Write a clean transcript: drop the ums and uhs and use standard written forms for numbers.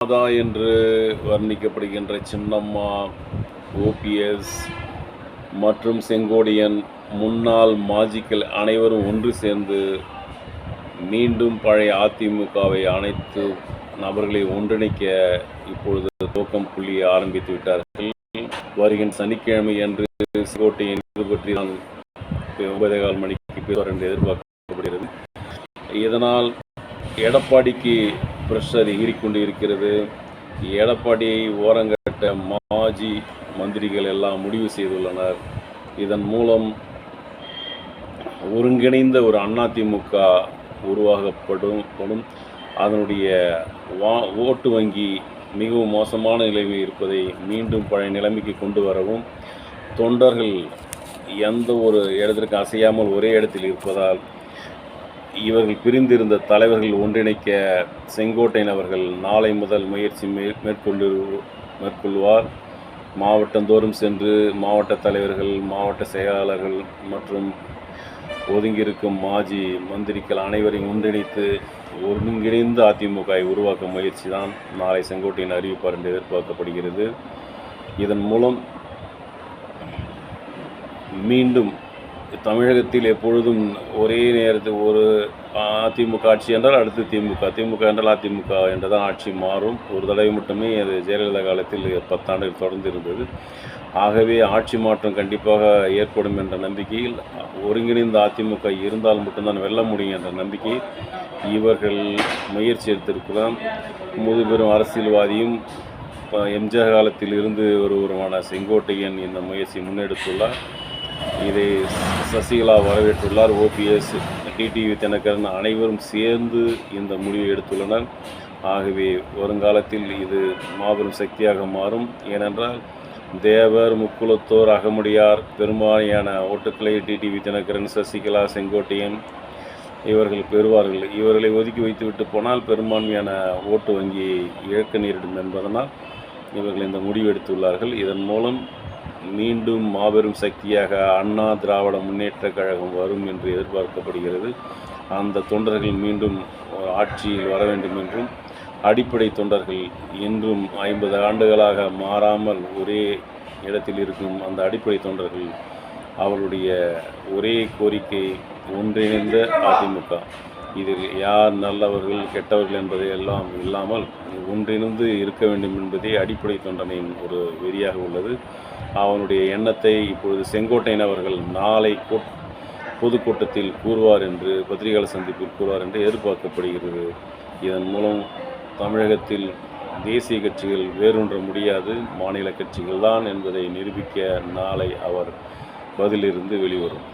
மாதா என்று வர்ணிக்கப்படுகின்ற சின்னம்மா, ஓபிஎஸ் மற்றும் செங்கோடியன், முன்னாள் மாஜிக்கள் அனைவரும் ஒன்று சேர்ந்து மீண்டும் பழைய அதிமுகவை அனைத்து நபர்களை ஒன்றிணைக்க இப்பொழுது துவக்கம் புள்ளியை ஆரம்பித்து விட்டார்கள். வருகின்ற சனிக்கிழமை அன்று செங்கோட்டையன் இது பற்றி நான் 9:15 மணிக்கு பேசுவார் என்று எதிர்பார்க்கப்படுகிறது. இதனால் எடப்பாடிக்கு பிரஷர் எகிரிக்கொண்டு இருக்கிறது. எடப்பாடியை ஓரங்கட்ட மாஜி மந்திரிகள் எல்லாம் முடிவு செய்துள்ளனர். இதன் மூலம் ஒருங்கிணைந்த ஒரு அதிமுக உருவாக்கப்படும். அதனுடைய ஓட்டு வங்கி மிகவும் மோசமான நிலைமை இருப்பதை மீண்டும் பழைய நிலைமைக்கு கொண்டு வரவும், தொண்டர்கள் எந்த ஒரு இடத்திற்கு அசையாமல் ஒரே இடத்தில் இருப்பதால் இவர்கள் பிரிந்திருந்த தலைவர்கள் ஒன்றிணைக்க செங்கோட்டையன் அவர்கள் நாளை முதல் முயற்சி மேற்கொள்வார். மாவட்டந்தோறும் சென்று மாவட்ட தலைவர்கள், மாவட்ட செயலாளர்கள் மற்றும் ஒதுங்கியிருக்கும் மாஜி மந்திரிகள் அனைவரையும் ஒன்றிணைத்து ஒருங்கிணைந்த அதிமுகவை உருவாக்க முயற்சி தான் நாளை செங்கோட்டையன் அறிவிப்பார் என்று எதிர்பார்க்கப்படுகிறது. இதன் மூலம் மீண்டும் தமிழகத்தில் எப்பொழுதும் ஒரே நேரத்தில் ஒரு அதிமுக ஆட்சி என்றால் அடுத்து திமுக என்றால் அதிமுக என்றுதான் ஆட்சி மாறும். ஒரு தடவை மட்டுமே அது ஜெயலலிதா காலத்தில் 10 ஆண்டுகள் தொடர்ந்து இருந்தது. ஆகவே ஆட்சி மாற்றம் கண்டிப்பாக ஏற்படும் என்ற நம்பிக்கையில் ஒருங்கிணைந்த அதிமுக இருந்தால் மட்டும்தான் வெல்ல முடியும் என்ற நம்பிக்கை இவர்கள் முயற்சி எடுத்திருக்கலாம். முதுபெரும் அரசியல்வாதியும் எம்ஜிஆர் காலத்தில் இருந்து ஒருவருமான செங்கோட்டையன் இந்த முயற்சி முன்னெடுத்துள்ளார். இதை சசிகலா வரவேற்றுள்ளார். ஓபிஎஸ், டிடிவி தினகரன் அனைவரும் சேர்ந்து இந்த முடிவை எடுத்துள்ளனர். ஆகவே வருங்காலத்தில் இது மாபெரும் சக்தியாக மாறும். ஏனென்றால் தேவர், முக்குலத்தோர், அகமுடையார் பெரும்பாலான ஓட்டுக்களை டிடிவி தினகரன், சசிகலா, செங்கோட்டையன் இவர்கள் பெறுவார்கள். இவர்களை ஒதுக்கி வைத்துவிட்டு போனால் பெரும்பான்மையான ஓட்டு வங்கியை இழக்க நேரிடும் என்பதனால் இவர்கள் இந்த முடிவு எடுத்துள்ளார்கள். இதன் மூலம் மீண்டும் மாபெரும் சக்தியாக அண்ணா திராவிட முன்னேற்ற கழகம் வரும் என்று எதிர்பார்க்கப்படுகிறது. அந்த தொண்டர்கள் மீண்டும் ஆட்சியில் வர வேண்டும் என்றும், அடிப்படை தொண்டர்கள் இன்றும் 50 ஆண்டுகளாக மாறாமல் ஒரே இடத்தில் இருக்கும் அந்த அடிப்படை தொண்டர்கள் அவருடைய ஒரே கோரிக்கை ஒன்றிணைந்த அதிமுக. இதில் யார் நல்லவர்கள் கெட்டவர்கள் என்பதை எல்லாம் இல்லாமல் ஒன்றிணைந்து இருக்க வேண்டும் என்பதே அடிப்படை தொண்டனின் ஒரு வெறியாக உள்ளது. அவனுடைய எண்ணத்தை இப்பொழுது செங்கோட்டையன் அவர்கள் நாளை பொதுக்கூட்டத்தில் கூறுவார் என்று, பத்திரிகையாளர் சந்திப்பில் கூறுவார் என்று எதிர்பார்க்கப்படுகிறது. இதன் மூலம் தமிழகத்தில் தேசிய கட்சிகள் வேரூன்ற முடியாது, மாநில கட்சிகள் தான் என்பதை நிரூபிக்க நாளை அவர் பதிலிருந்து வெளிவரும்.